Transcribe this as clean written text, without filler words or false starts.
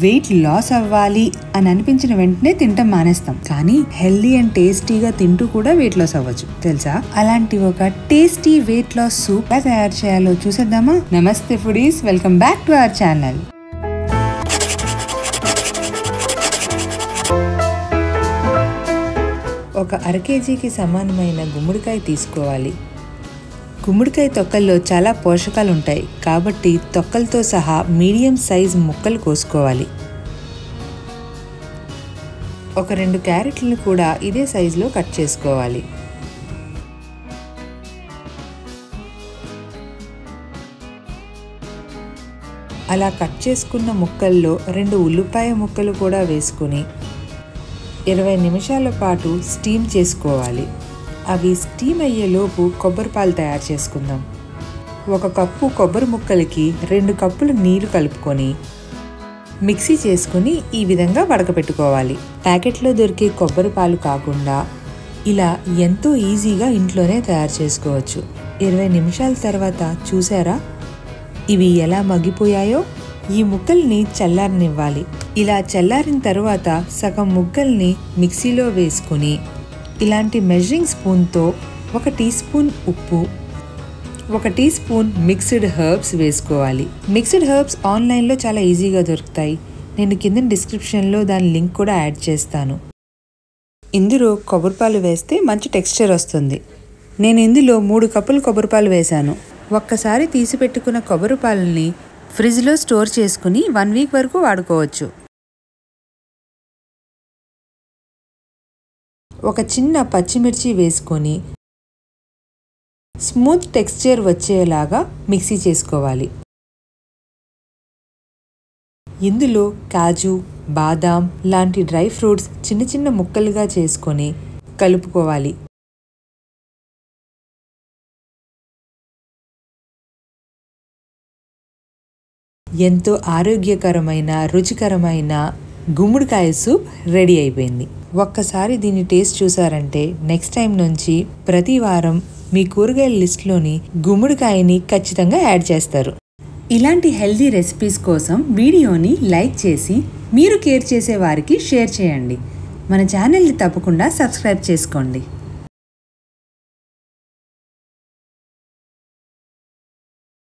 Weight loss అవ్వాలి అని అనిపించిన వెంటనే తింటాం మానేస్తాం. కానీ హెల్దీ అండ్ టేస్టీగా తింటూ కూడా వెయిట్ లాస్ అవ్వచ్చు తెలుసా? అలాంటి ఒక టేస్టీ వెయిట్ లాస్ సూప్ ఎలా తయారు చేయాలో చూసేద్దామా? నమస్తే foodies, welcome back to our channel. ఒక అర కేజీకి సమానమైన గుమ్మడికాయ తీసుకోవాలి. గుమ్మడికాయ తొక్కల్లో చాలా పోషకాలు ఉంటాయి కాబట్టి తొక్కలతో సహా మీడియం సైజ్ ముక్కలు కోసుకోవాలి. ఒక 2 క్యారెట్లను కూడా ఇదే సైజులో కట్ చేసుకోవాలి. అలా కట్ చేసుకున్న ముక్కల్లో 2 ఉల్లిపాయ ముక్కలు కూడా వేసుకుని 20 నిమిషాల పాటు స్టీమ్ చేసుకోవాలి. అవి స్టీమ్ అయ్యేలోపు కొబ్బరి పాలు తయారు చేసుకుందాం. 1 కప్పు కొబ్బరి ముక్కలకి 2 కప్పులు నీళ్లు కలుపుకొని మిక్సీ చేసుకుని ఈ విధంగా వడకపెట్టుకోవాలి. ప్యాకెట్లో దొరికే కొబ్బరి పాలు కాకుండా ఇలా ఎంతో ఈజీగా ఇంట్లోనే తయారు చేసుకోవచ్చు. 20 నిమిషాల తర్వాత చూసారా ఇవి ఎలా మగ్గిపోయాయో? ఈ ముక్కల్ని చల్లారనివ్వాలి. ఇలా చల్లారిన తర్వాత సగం ముక్కల్ని మిక్సీలో వేసుకుని ఇలాంటి మెజరింగ్ స్పూన్తో 1 టీ స్పూన్ ఉప్పు, 1 టీ స్పూన్ మిక్స్డ్ హెర్బ్స్ వేసుకోవాలి. మిక్స్డ్ హెర్బ్స్ ఆన్లైన్లో చాలా ఈజీగా దొరుకుతాయి. నేను కింద డిస్క్రిప్షన్లో దాని లింక్ కూడా యాడ్ చేస్తాను. ఇందులో కొబ్బరిపాలు వేస్తే మంచి టెక్స్చర్ వస్తుంది. నేను ఇందులో 3 కప్పులు కొబ్బరిపాలు వేశాను. ఒక్కసారి తీసి పెట్టుకున్న కొబ్బరిపాలని ఫ్రిడ్జ్లో స్టోర్ చేసుకుని 1 వీక్ వరకు వాడుకోవచ్చు. ఒక చిన్న పచ్చిమిర్చి వేసుకొని స్మూత్ టెక్స్చర్ వచ్చేలాగా మిక్సీ చేసుకోవాలి. ఇందులో కాజు, బాదాం లాంటి డ్రై ఫ్రూట్స్ చిన్న చిన్న ముక్కలుగా చేసుకొని కలుపుకోవాలి. ఎంతో ఆరోగ్యకరమైన రుచికరమైన గుమ్మడికాయ సూప్ రెడీ అయిపోయింది. ఒక్కసారి దీని టేస్ట్ చూసారంటే నెక్స్ట్ టైం నుంచి ప్రతి వారం మీ కూరగాయల లిస్ట్లోని గుమ్మడికాయని ఖచ్చితంగా యాడ్ చేస్తారు. ఇలాంటి హెల్దీ రెసిపీస్ కోసం వీడియోని లైక్ చేసి మీరు కేర్ చేసే వారికి షేర్ చేయండి. మన ఛానల్ని తప్పకుండా సబ్స్క్రైబ్ చేసుకోండి.